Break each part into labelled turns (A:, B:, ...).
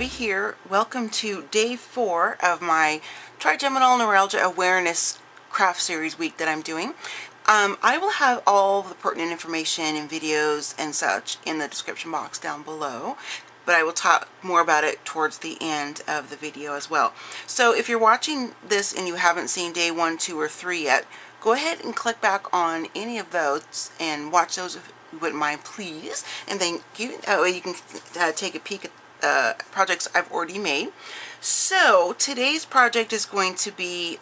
A: Abby here. Welcome to day 4 of my Trigeminal Neuralgia Awareness craft series week that I'm doing. I will have all the pertinent information and videos and such in the description box down below, but I will talk more about it towards the end of the video as well. So if you're watching this and you haven't seen day 1, 2, or 3 yet, go ahead and click back on any of those and watch those if you wouldn't mind, please. And then you can take a peek at projects I've already made. So today's project is going to be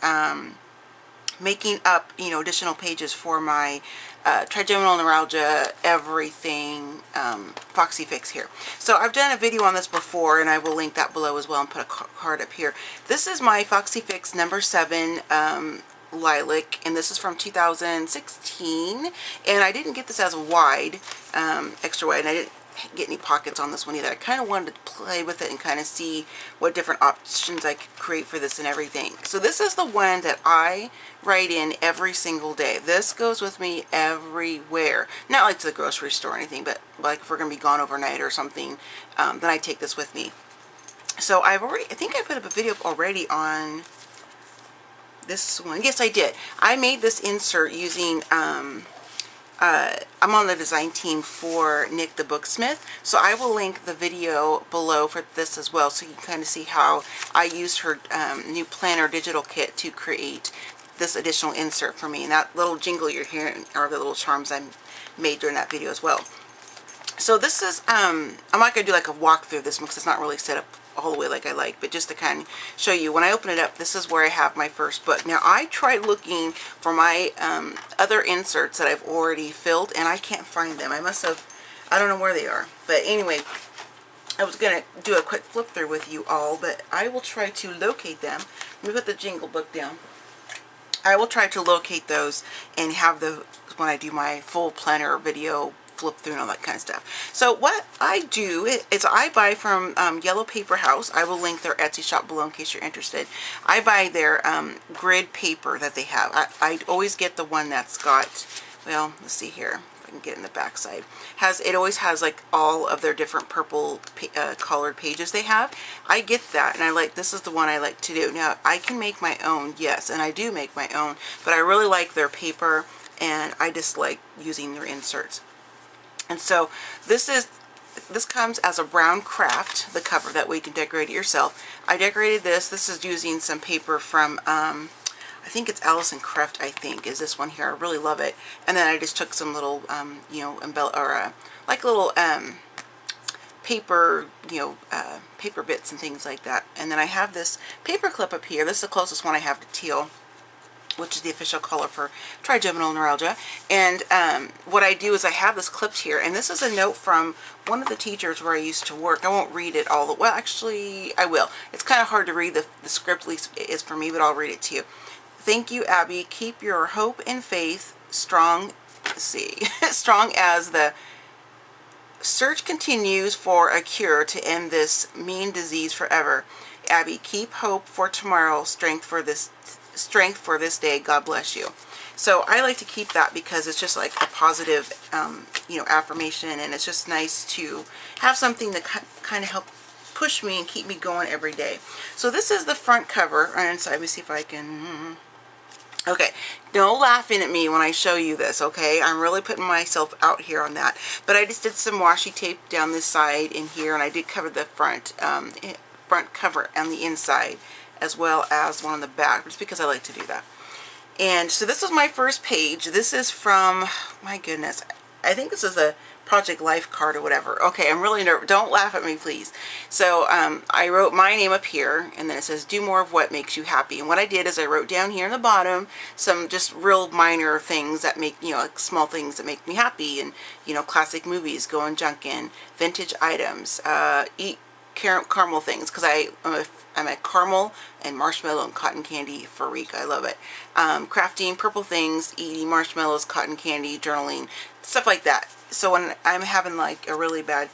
A: making up, additional pages for my Trigeminal Neuralgia everything Foxy Fix here. So I've done a video on this before, and I will link that below as well and put a card up here. This is my Foxy Fix No.7 Lilac, and this is from 2016, and I didn't get this as a wide, extra wide, and I didn't get any pockets on this one either. I kind of wanted to play with it and kind of see what different options I could create for this and everything. So this is the one that I write in every single day. This goes with me everywhere. Not like to the grocery store or anything, but like if we're going to be gone overnight or something, then I take this with me. So I think I put up a video already on this one. Yes, I did. I made this insert using I'm on the design team for Nick the Booksmith, so I will link the video below for this as well, so you can kind of see how I used her new planner digital kit to create this additional insert for me. And that little jingle you're hearing are the little charms I made during that video as well. So this is, I'm not going to do like a walkthrough of this one because it's not really set up all the way like I like, but just to kind of show you, when I open it up, this is where I have my first book. Now I tried looking for my other inserts that I've already filled, and I can't find them. I don't know where they are, but anyway, I was going to do a quick flip through with you all, but I will try to locate them. Let me put the jingle book down. I will try to locate those and have those when I do my full planner video flip through and all that kind of stuff. So what I do is I buy from Yellow Paper House. I will link their Etsy shop below in case you're interested. I buy their grid paper that they have. I always get the one that's got, well, let's see here if I can get in the back side. It always has like all of their different purple colored pages they have. I get that, and this is the one I like to do. Now I can make my own, yes, and I do make my own, but I really like their paper, and I just like using their inserts. And so this comes as a brown craft, the cover, that way you can decorate it yourself. I decorated this. This is using some paper from, I think it's Allison Craft, I think, is this one here. I really love it. And then I just took some little, like little paper, paper bits and things like that. And then I have this paper clip up here. This is the closest one I have to teal, which is the official color for Trigeminal Neuralgia. And what I do is I have this clipped here, and this is a note from one of the teachers where I used to work. I won't read it all well, actually I will. It's kind of hard to read. The script, at least is for me, but I'll read it to you. Thank you, Abby. Keep your hope and faith strong. Let's see, strong as the search continues for a cure to end this mean disease forever. Abby, keep hope for tomorrow, strength for this day. God bless you. So I like to keep that because it's just like a positive, affirmation, and it's just nice to have something to kind of help push me and keep me going every day. So this is the front cover. And so let me see if I can. Okay, no laughing at me when I show you this, okay? I'm really putting myself out here on that. But I just did some washi tape down this side in here, and I did cover the front cover on the inside, as well as one on the back, just because I like to do that. And so this is my first page. This is from, my goodness, I think this is a Project Life card or whatever. Okay, I'm really nervous. Don't laugh at me, please. So I wrote my name up here, and then it says, do more of what makes you happy. And what I did is I wrote down here in the bottom some just real minor things that make, like small things that make me happy, and, classic movies, going junkin', vintage items, eat caramel things, because I'm a caramel and marshmallow and cotton candy freak. I love it. Crafting, purple things, eating marshmallows, cotton candy, journaling, stuff like that. So when I'm having like a really bad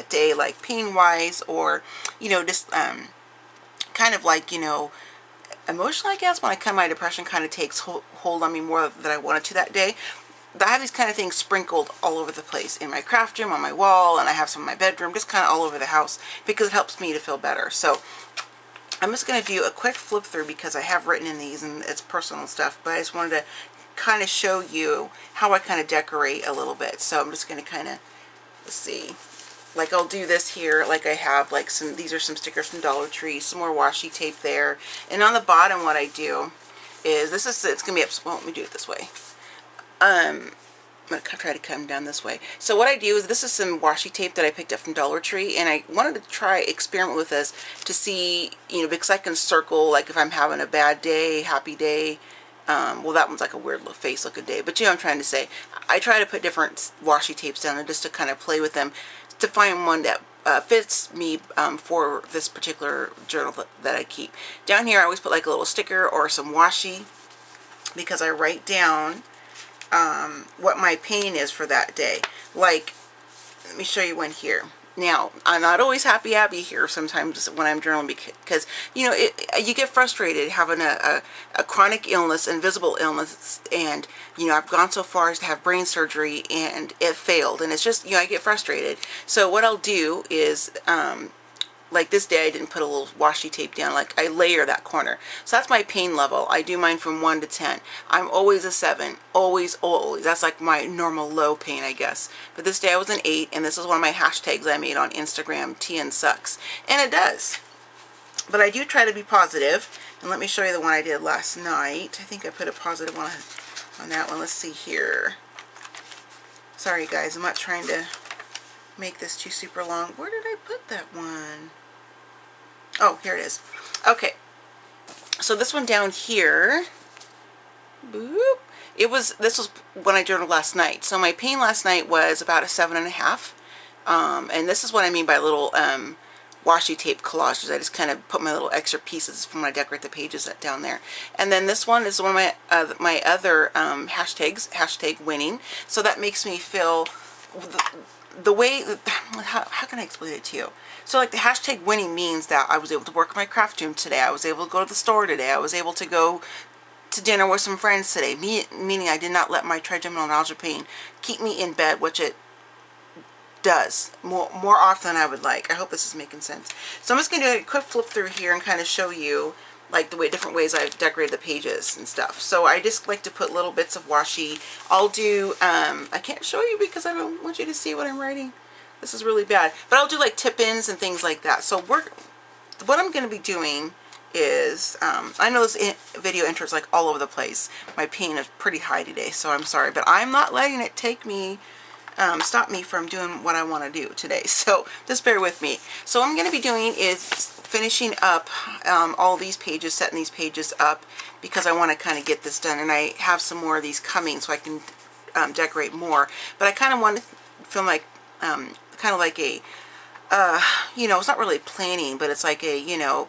A: day, like pain wise, or just kind of like emotional, I guess, when my depression kind of takes hold on me more than I wanted to that day, I have these kind of things sprinkled all over the place, in my craft room, on my wall, and I have some in my bedroom, just kind of all over the house, because it helps me to feel better. So I'm just going to do a quick flip through because I have written in these and it's personal stuff, but I just wanted to kind of show you how I kind of decorate a little bit. So I'm just going to kind of, let's see, like I'll do this here, like I have like some, these are some stickers from Dollar Tree, some more washi tape there, and on the bottom what I do is, this is, it's going to be up, well, let me do it this way. I'm going to try to come down this way. So what I do is, this is some washi tape that I picked up from Dollar Tree, and I wanted to try experiment with this to see, you know, because I can circle, like if I'm having a bad day, happy day, well, that one's like a weird little face looking day, but you know what I'm trying to say. I try to put different washi tapes down there just to kind of play with them to find one that fits me for this particular journal that I keep. Down here I always put like a little sticker or some washi, because I write down what my pain is for that day. Like, let me show you one here. Now, I'm not always happy here sometimes when I'm journaling, because, you know, you get frustrated having a chronic illness, invisible illness, and, you know, I've gone so far as to have brain surgery, and it failed, and it's just, you know, I get frustrated. So what I'll do is, like this day I didn't put a little washi tape down, like I layer that corner. So that's my pain level. I do mine from 1 to 10. I'm always a 7. Always, always. That's like my normal low pain, I guess. But this day I was an 8, and this is one of my hashtags I made on Instagram, TN sucks. And it does. But I do try to be positive. And let me show you the one I did last night. I think I put a positive one on that one. Let's see here. Sorry guys, I'm not trying to make this too super long. Where did I put that one? Oh, here it is. Okay, so this one down here, boop, this was when I journaled last night. So my pain last night was about a 7.5, and this is what I mean by little washi tape collages. I just kind of put my little extra pieces from when I decorate the pages down there. And then this one is one of my other hashtags, hashtag winning. So that makes me feel the way, how can I explain it to you? So like the hashtag winning means that I was able to work in my craft room today. I was able to go to the store today. I was able to go to dinner with some friends today. Meaning I did not let my trigeminal neuralgia pain keep me in bed, which it does more often than I would like. I hope this is making sense. So I'm just going to do a quick flip through here and kind of show you like the different ways I've decorated the pages and stuff. So I just like to put little bits of washi. I'll do, I can't show you because I don't want you to see what I'm writing. This is really bad. But I'll do like tip-ins and things like that. So what I'm going to be doing is, I know this video intro is like all over the place. My pain is pretty high today, so I'm sorry. But I'm not letting it take me, stop me from doing what I want to do today. So just bear with me. So what I'm going to be doing is finishing up all these pages, setting these pages up, because I want to kind of get this done. And I have some more of these coming so I can decorate more. But I kind of want to film like, kind of like a, you know, it's not really planning, but it's like a, you know,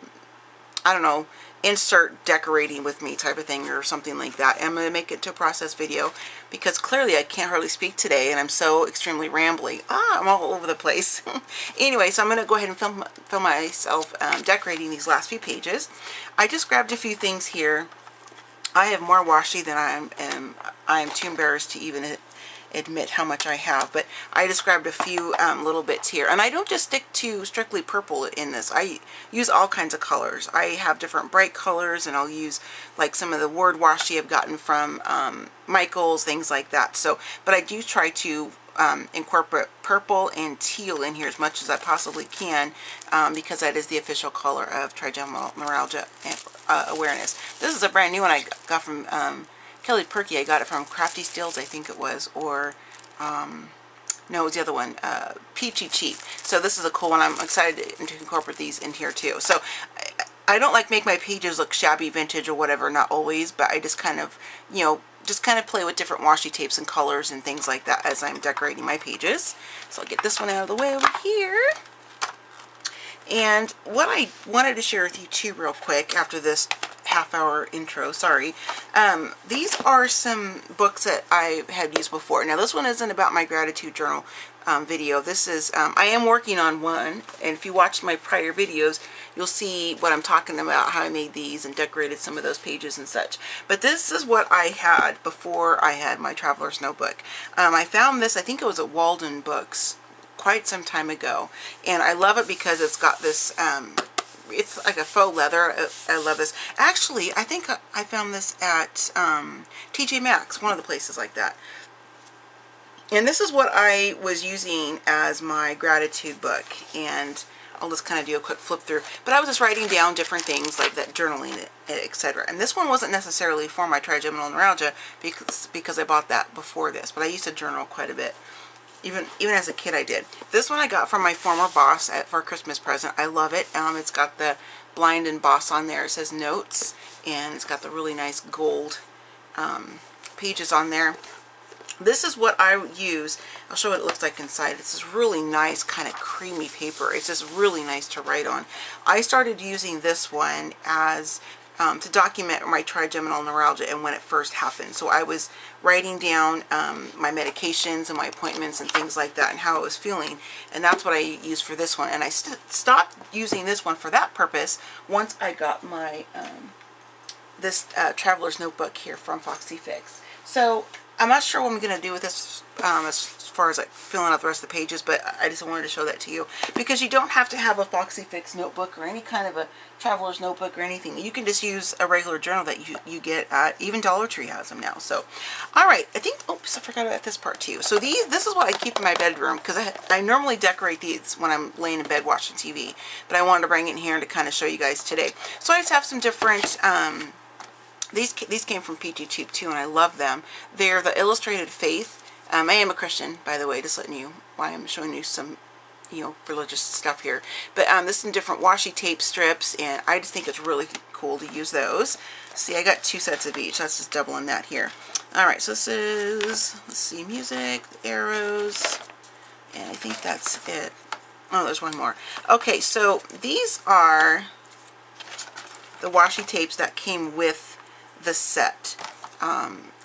A: I don't know, insert decorating with me type of thing or something like that. I'm going to make it to a process video because clearly I can't hardly speak today and I'm so extremely rambly. I'm all over the place. Anyway, so I'm going to go ahead and film myself decorating these last few pages. I just grabbed a few things here. I have more washi than I am too embarrassed to even admit how much I have, but I just grabbed a few little bits here, and I don't just stick to strictly purple in this. I use all kinds of colors. I have different bright colors, and I'll use like some of the word washi I've gotten from Michael's, things like that. So, but I do try to incorporate purple and teal in here as much as I possibly can, because that is the official color of Trigeminal Neuralgia Awareness. This is a brand new one I got from Kelly Perky. I got it from Crafty Steals, I think it was, or no, it was the other one, Peachy Cheap. So this is a cool one. I'm excited to incorporate these in here too. So I don't like make my pages look shabby vintage or whatever, not always, but I just kind of, you know, just kind of play with different washi tapes and colors and things like that as I'm decorating my pages. So I'll get this one out of the way over here. And what I wanted to share with you too real quick after this half-hour intro, sorry, these are some books that I have used before. Now this one isn't about my gratitude journal video. This is, I am working on one, and if you watched my prior videos, you'll see what I'm talking about, how I made these and decorated some of those pages and such. But this is what I had before I had my Traveler's Notebook. I found this, I think it was at Walden Books, quite some time ago, and I love it because it's got this it's like a faux leather. I love this. Actually, I think I found this at TJ Maxx, one of the places like that. And this is what I was using as my gratitude book, and I'll just kind of do a quick flip through. But I was just writing down different things like that, journaling, etc. And this one wasn't necessarily for my trigeminal neuralgia because I bought that before this, but I used to journal quite a bit. Even as a kid I did. This one I got from my former boss for a Christmas present. I love it. It's got the blind emboss on there. It says notes, and it's got the really nice gold pages on there. This is what I use. I'll show what it looks like inside. It's this really nice kind of creamy paper. It's just really nice to write on. I started using this one as to document my trigeminal neuralgia and when it first happened. So I was writing down my medications and my appointments and things like that and how I was feeling, and that's what I used for this one. And I stopped using this one for that purpose once I got my this Traveler's Notebook here from Foxy Fix. So I'm not sure what I'm going to do with this as far as like filling out the rest of the pages, but I just wanted to show that to you because you don't have to have a Foxy Fix notebook or any kind of a Traveler's Notebook or anything. You can just use a regular journal that you get at, even Dollar Tree has them now. So, alright, I think, oops, I forgot about this part too. So this is what I keep in my bedroom because I normally decorate these when I'm laying in bed watching TV, but I wanted to bring it in here to kind of show you guys today. So I just have some different, these came from Peachy Cheap too, and I love them. They're the Illustrated Faith. I am a Christian, by the way, just letting you, why I'm showing you some, you know, religious stuff here. But this is some different washi tape strips, and I just think it's really cool to use those. See, I got 2 sets of each. That's just doubling that here. Alright, so this is, let's see, music, arrows, and I think that's it. Oh, there's one more. Okay, so these are the washi tapes that came with the set.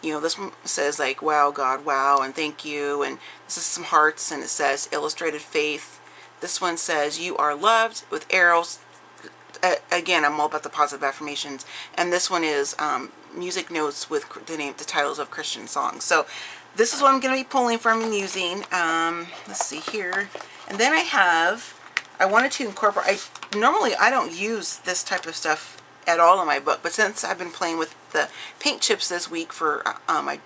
A: You know, this one says like, wow, God, wow, and thank you, and this is some hearts, and it says Illustrated Faith. This one says, you are loved, with arrows. Again, I'm all about the positive affirmations. And this one is music notes with the titles of Christian songs. So this is what I'm going to be pulling from and using. Let's see here. And then I wanted to incorporate, normally I don't use this type of stuff at all in my book, but since I've been playing with the paint chips this week for my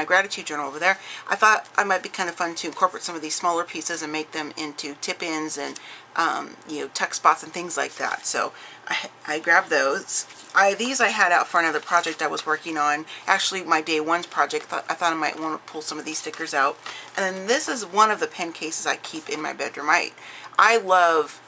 A: gratitude journal over there, I thought it might be kind of fun to incorporate some of these smaller pieces and make them into tip-ins and you know, tuck spots and things like that. So I grabbed those. These I had out for another project I was working on. Actually, my Day 1's project. I thought I might want to pull some of these stickers out. And then this is one of the pen cases I keep in my bedroom. I love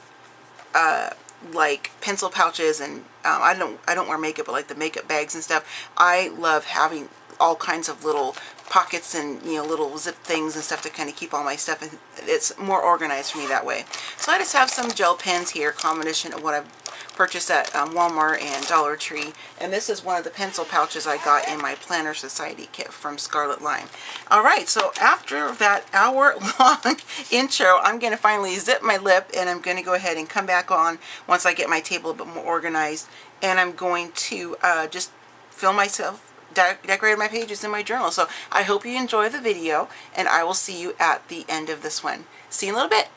A: like pencil pouches, and I don't wear makeup, but like the makeup bags and stuff. I love having all kinds of little pockets and, you know, little zip things and stuff to kind of keep all my stuff, and it's more organized for me that way. So I just have some gel pens here, combination of what I've purchased at Walmart and Dollar Tree, and this is one of the pencil pouches I got in my Planner Society kit from Scarlet Line. Alright, so after that hour-long intro, I'm going to finally zip my lip, and I'm going to go ahead and come back on once I get my table a bit more organized, and I'm going to just film myself decorate my pages in my journal. So I hope you enjoy the video, and I will see you at the end of this one. See you in a little bit.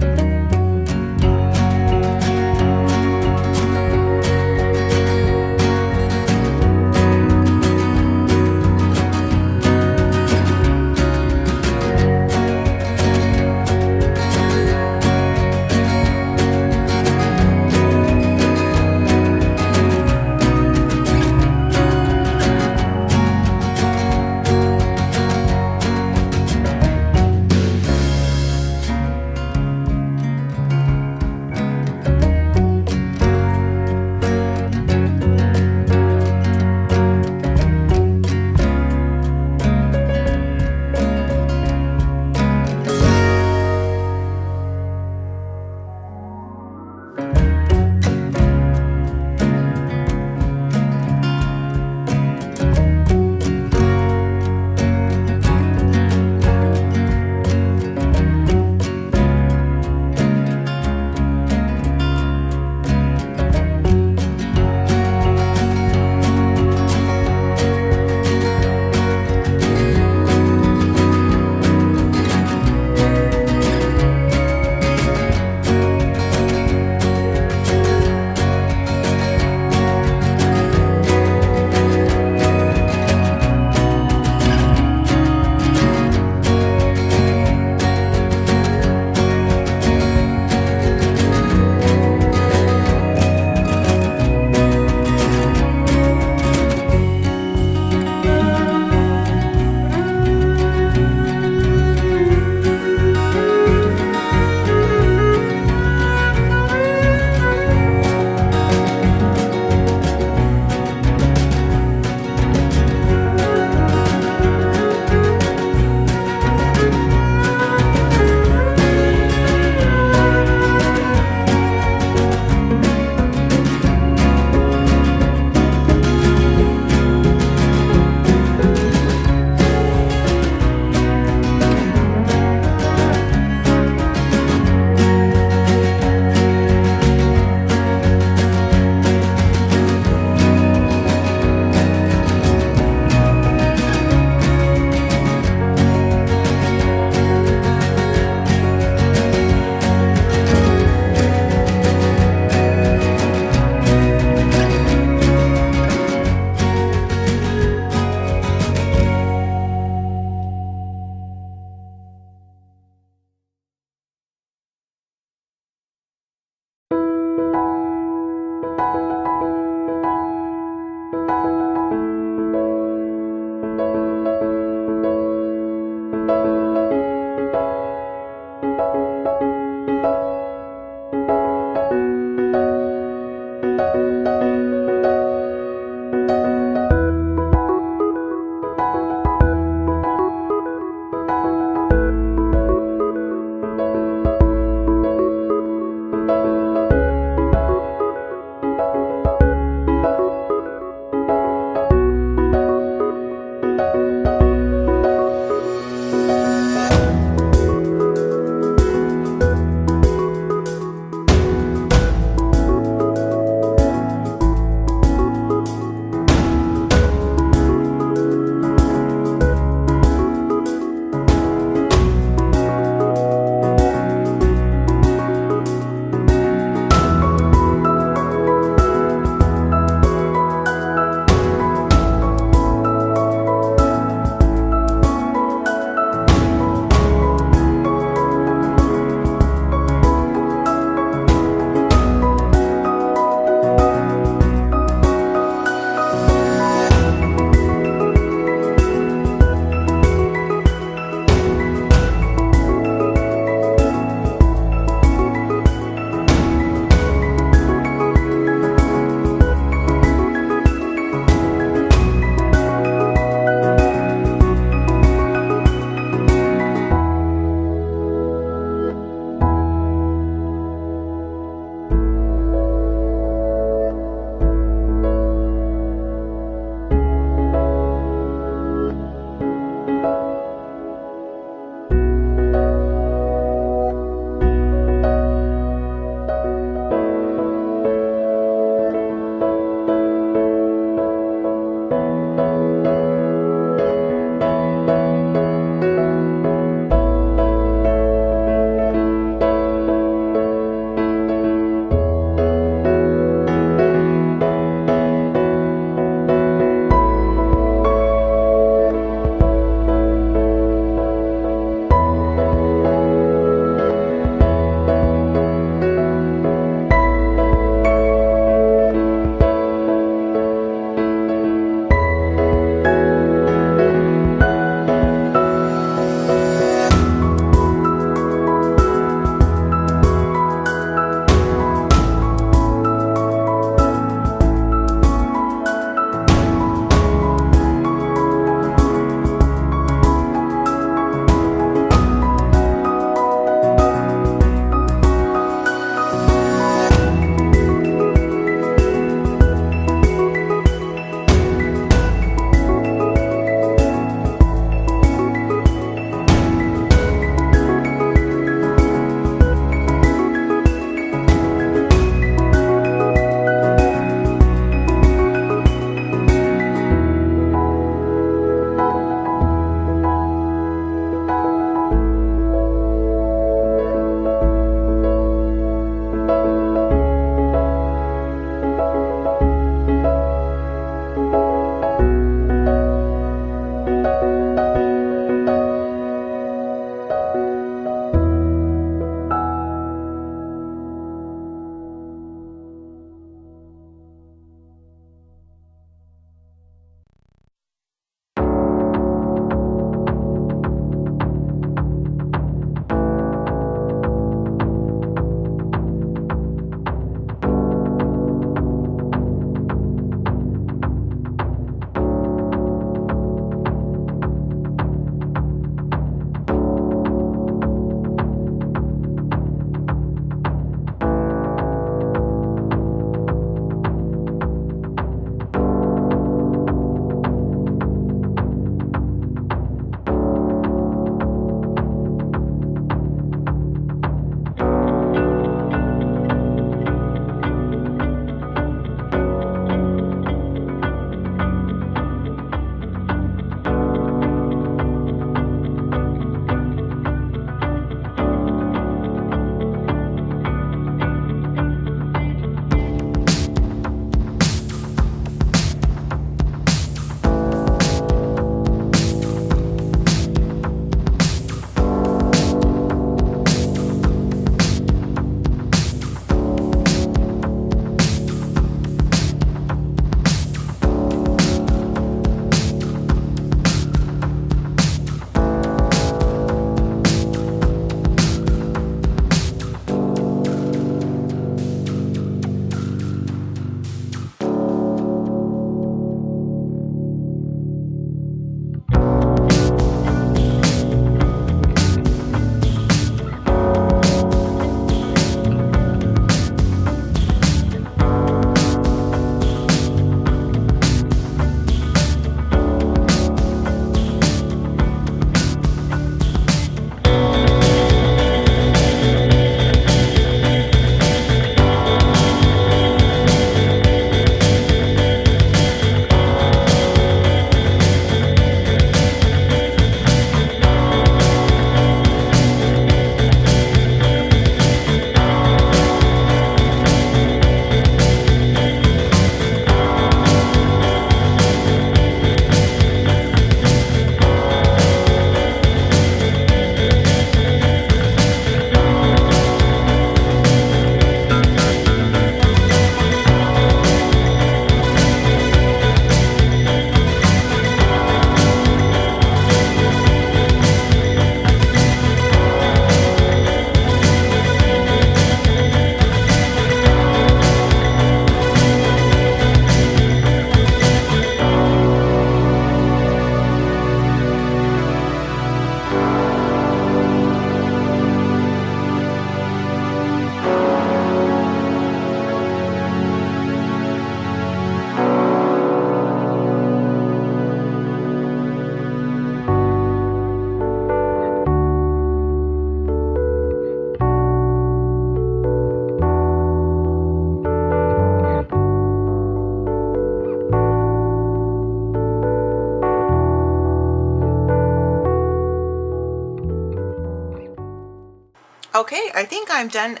A: Okay, I think I'm done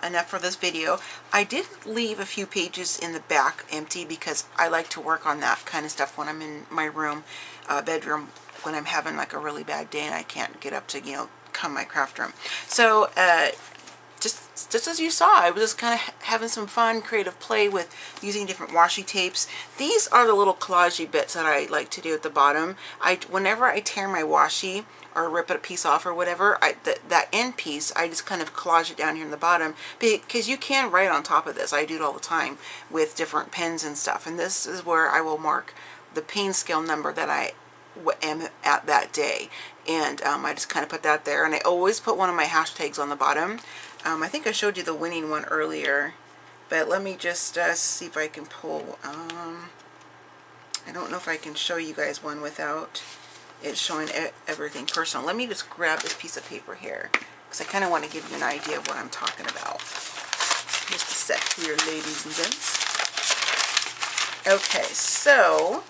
A: enough for this video. I did leave a few pages in the back empty because I like to work on that kind of stuff when I'm in my room, bedroom, when I'm having like a really bad day and I can't get up to, you know, come my craft room. So just as you saw, I was just kind of having some fun, creative play with using different washi tapes. These are the little collagey bits that I like to do at the bottom. Whenever I tear my washi or rip a piece off or whatever, that end piece, I just kind of collage it down here in the bottom, because you can write on top of this. I do it all the time with different pens and stuff, and this is where I will mark the pain scale number that I am at that day, and I just kind of put that there, and I always put one of my hashtags on the bottom. I think I showed you the winning one earlier, but let me just see if I can pull, I don't know if I can show you guys one without it showing everything personal. Let me just grab this piece of paper here, because I kind of want to give you an idea of what I'm talking about. Just a sec here, ladies and gents. Okay, so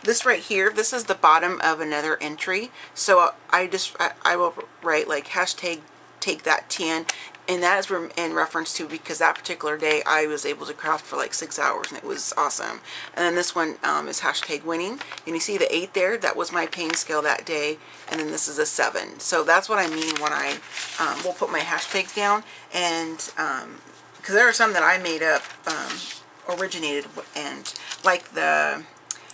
A: this right here, this is the bottom of another entry. So I will write like hashtag take that 10, and that is in reference to, because that particular day I was able to craft for like 6 hours and it was awesome. And then this one is hashtag winning, and you see the 8 there, that was my pain scale that day, and then this is a 7. So that's what I mean when I will put my hashtags down. And because there are some that I made up, originated, and like the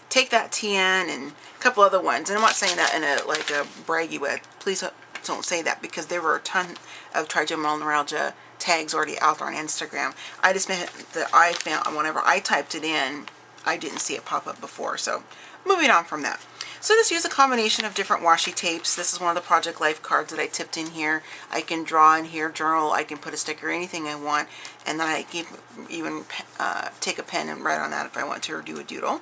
A: Take That 10 and a couple other ones. And I'm not saying that in a like a braggy way. Please don't say that, because there were a ton of trigeminal neuralgia tags already out there on Instagram. I just meant that I found, whenever I typed it in, I didn't see it pop up before. So moving on from that. So this used a combination of different washi tapes. This is one of the Project Life cards that I tipped in here. I can draw in here, journal, I can put a sticker, anything I want. And then I can even take a pen and write on that if I want to, or do a doodle.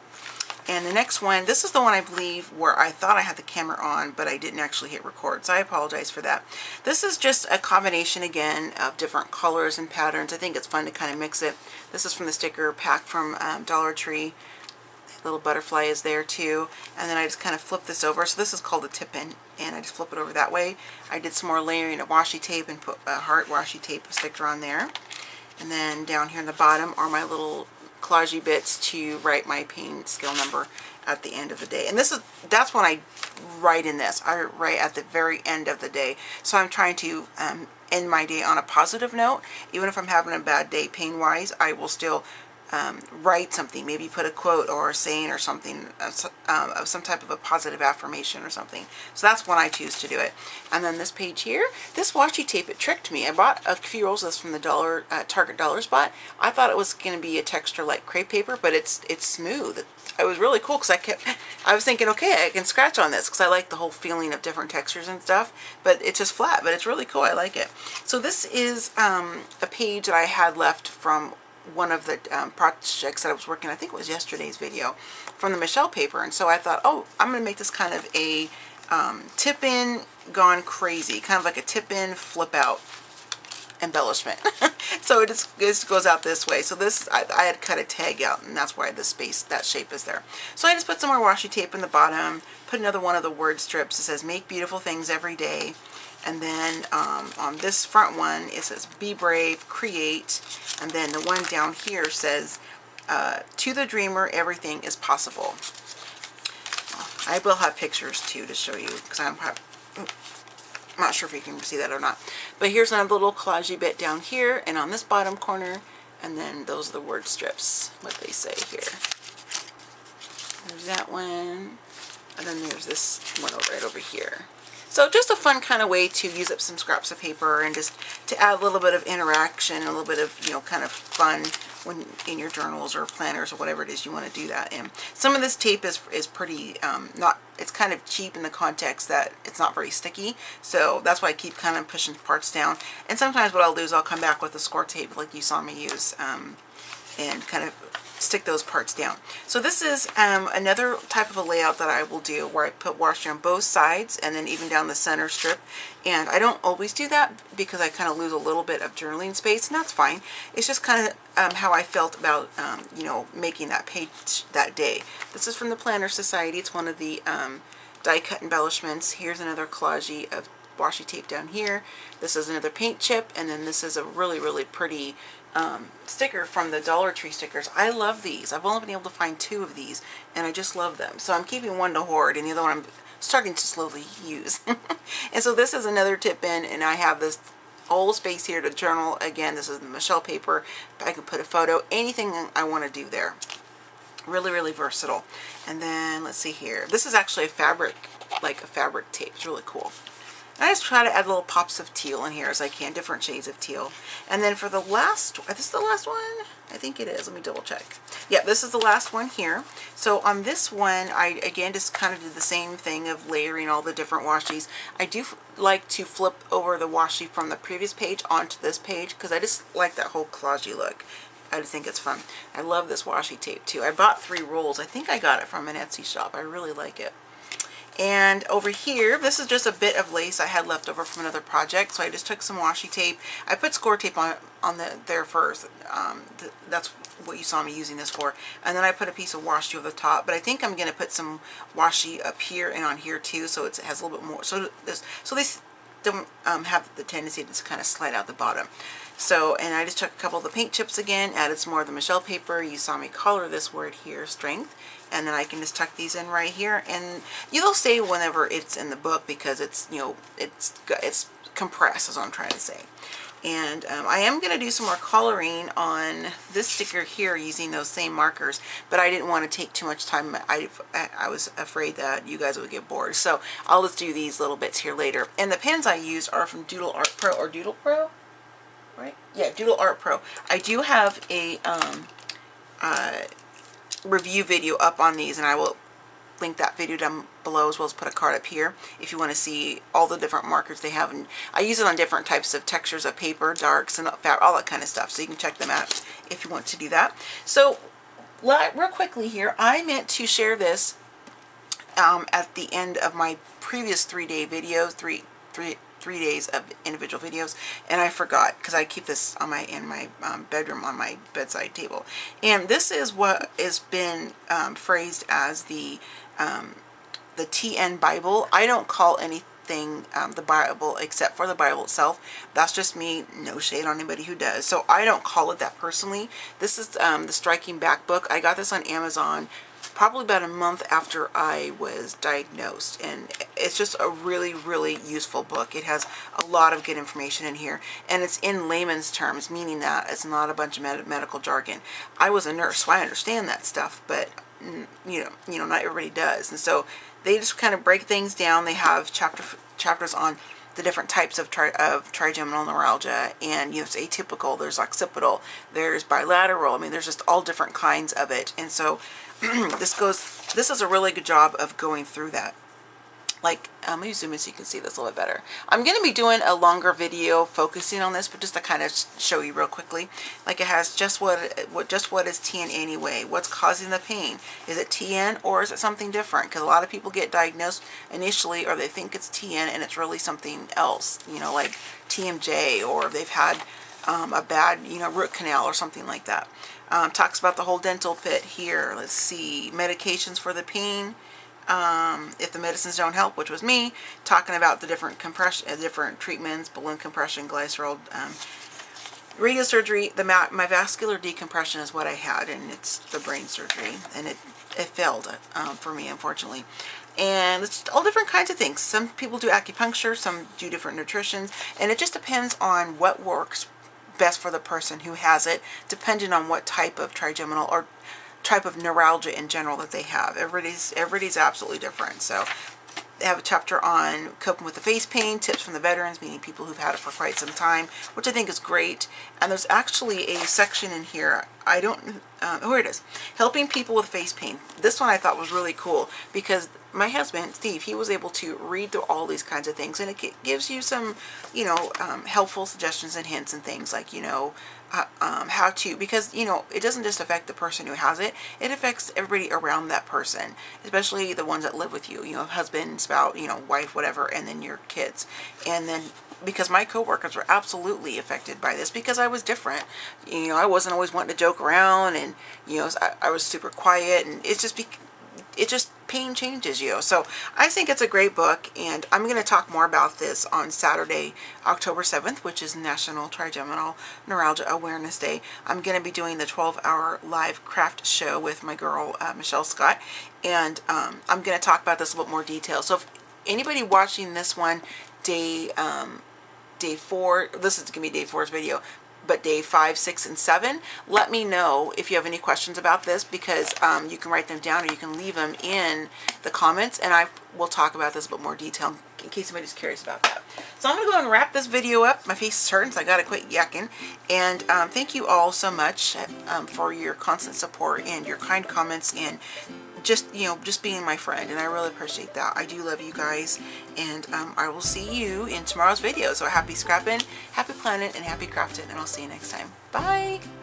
A: And the next one, this is the one I believe where I thought I had the camera on, but I didn't actually hit record, so I apologize for that. This is just a combination, again, of different colors and patterns. I think it's fun to kind of mix it. This is from the sticker pack from Dollar Tree. The little butterfly is there too. And then I just kind of flip this over. So this is called a tip-in, and I just flip it over that way. I did some more layering of washi tape and put a heart washi tape sticker on there. And then down here in the bottom are my little collagey bits to write my pain scale number at the end of the day. And that's when I write in this. I write at the very end of the day. So I'm trying to end my day on a positive note. Even if I'm having a bad day pain-wise, I will still write something, maybe put a quote or a saying or something of some type of a positive affirmation or something. So that's when I choose to do it. And then this page here, this washi tape, it tricked me. I bought a few rolls of this from the Target Dollar Spot. I thought it was going to be a texture like crepe paper, but it's smooth. It was really cool, because I was thinking, okay, I can scratch on this, because I like the whole feeling of different textures and stuff, but it's just flat, but it's really cool. I like it. So this is a page that I had left from one of the projects that I was working, I think it was yesterday's video, from the Michele paper. And so I thought, oh, I'm going to make this kind of a tip-in gone crazy, kind of like a tip-in flip-out embellishment. So it just goes out this way. So this, I had cut a tag out, and that's why the space, that shape is there. So I just put some more washi tape in the bottom, put another one of the word strips. It says, make beautiful things every day. And then on this front one, it says, be brave, create. And then the one down here says, to the dreamer, everything is possible. I will have pictures too to show you, because I'm not sure if you can see that or not. But here's another little collagey bit down here, and on this bottom corner, and then those are the word strips, what they say here. There's that one, and then there's this one right over here. So just a fun kind of way to use up some scraps of paper, and just to add a little bit of interaction, a little bit of, you know, kind of fun when in your journals or planners or whatever it is you want to do that in. Some of this tape is pretty, it's kind of cheap in the context that it's not very sticky. So that's why I keep kind of pushing parts down. And sometimes what I'll do is I'll come back with a score tape like you saw me use, and kind of stick those parts down. So this is another type of a layout that I will do, where I put washi on both sides and then even down the center strip. And I don't always do that, because I kind of lose a little bit of journaling space, and that's fine. It's just kind of how I felt about you know, making that page that day. This is from the Planner Society. It's one of the die cut embellishments. Here's another collage of washi tape down here. This is another paint chip, and then this is a really, really pretty sticker from the Dollar Tree stickers. I love these. I've only been able to find 2 of these, and I just love them. So I'm keeping one to hoard, and the other one I'm starting to slowly use. And so this is another tip bin, and I have this whole space here to journal. Again, this is the Michele paper. I can put a photo, anything I want to do there. Really, really versatile. And then let's see here. This is actually a fabric, like a fabric tape. It's really cool. I just try to add little pops of teal in here as I can, different shades of teal. And then for the last, this is the last one? I think it is. Let me double check. Yeah, this is the last one here. So on this one, I again just kind of did the same thing of layering all the different washies. I do like to flip over the washi from the previous page onto this page because I just like that whole collagey look. I just think it's fun. I love this washi tape too. I bought 3 rolls. I think I got it from an Etsy shop. I really like it. And over here, this is just a bit of lace I had left over from another project. So I just took some washi tape. I put score tape on there first. That's what you saw me using this for. And then I put a piece of washi over the top. But I think I'm going to put some washi up here and on here too, so it has a little bit more. So these don't have the tendency to just kind of slide out the bottom. So, and I just took a couple of the paint chips again, added some more of the Michele paper. You saw me color this word here, strength. And then I can just tuck these in right here. And you'll stay whenever it's in the book because it's, you know, it's compressed is what I'm trying to say. And I am going to do some more coloring on this sticker here using those same markers, but I didn't want to take too much time. I was afraid that you guys would get bored. So I'll just do these little bits here later. And the pens I used are from Doodle Art Pro or Doodle Pro. Right? Yeah, Doodle Art Pro. I do have a review video up on these, and I will link that video down below as well as put a card up here if you want to see all the different markers they have. And I use it on different types of textures of paper, darks, and fabric, all that kind of stuff. So you can check them out if you want to do that. So real quickly here, I meant to share this at the end of my previous 3-day videos, three days of individual videos, and I forgot because I keep this on in my bedroom on my bedside table. And this is what has been phrased as the TN Bible. I don't call anything the Bible except for the Bible itself. That's just me. No shade on anybody who does. So I don't call it that personally. This is the Striking Back book. I got this on Amazon probably about a month after I was diagnosed, and it's just a really, really useful book. It has a lot of good information in here, and it's in layman's terms, meaning that it's not a bunch of medical jargon. I was a nurse, so I understand that stuff, but you know, not everybody does. And so they just kind of break things down. They have chapters on the different types of trigeminal neuralgia, and you know, it's atypical, there's occipital, there's bilateral. I mean, there's just all different kinds of it. And so this is a really good job of going through that. Like, let me zoom in so you can see this a little bit better. I'm going to be doing a longer video focusing on this, but just to kind of show you real quickly. Like, it has just what is TN anyway? What's causing the pain? Is it TN or is it something different? Because a lot of people get diagnosed initially, or they think it's TN and it's really something else. You know, like TMJ, or they've had a bad, you know, root canal or something like that. Talks about the whole dental pit here. Let's see, medications for the pain. If the medicines don't help, which was me, talking about the different different treatments, balloon compression, glycerol, radiosurgery. My vascular decompression is what I had, and it's the brain surgery, and it failed for me, unfortunately. And it's all different kinds of things. Some people do acupuncture, some do different nutritions, and it just depends on what works best for the person who has it, depending on what type of trigeminal or type of neuralgia in general that they have. Everybody's absolutely different. So they have a chapter on coping with the face pain, tips from the veterans, meaning people who've had it for quite some time, which I think is great. And there's actually a section in here, I don't, oh, here it is, helping people with face pain. This one I thought was really cool because my husband, Steve, he was able to read through all these kinds of things, and it gives you some, you know, helpful suggestions and hints and things like, you know, how to, because, you know, it doesn't just affect the person who has it, it affects everybody around that person, especially the ones that live with you, you know, husband, spouse, you know, wife, whatever, and then your kids. And then because my coworkers were absolutely affected by this because I was different. You know, I wasn't always wanting to joke around, and, you know, I was super quiet, and it's just pain changes you. So I think it's a great book, and I'm going to talk more about this on Saturday, October 7th, which is National Trigeminal Neuralgia Awareness Day. I'm going to be doing the 12-hour live craft show with my girl, Michele Scott, and I'm going to talk about this in a little more detail. So if anybody watching this one, day 4, this is going to be day 4's video, but day 5, 6, and 7, let me know if you have any questions about this, because you can write them down or you can leave them in the comments, and I will talk about this in a bit more detail in case anybody's curious about that. So I'm going to go and wrap this video up. My face is hurting, so I got to quit yakking. And thank you all so much for your constant support and your kind comments, and just, you know, just being my friend, and I really appreciate that. I do love you guys, and I will see you in tomorrow's video. So happy scrapping, happy planning, and happy crafting, and I'll see you next time. Bye!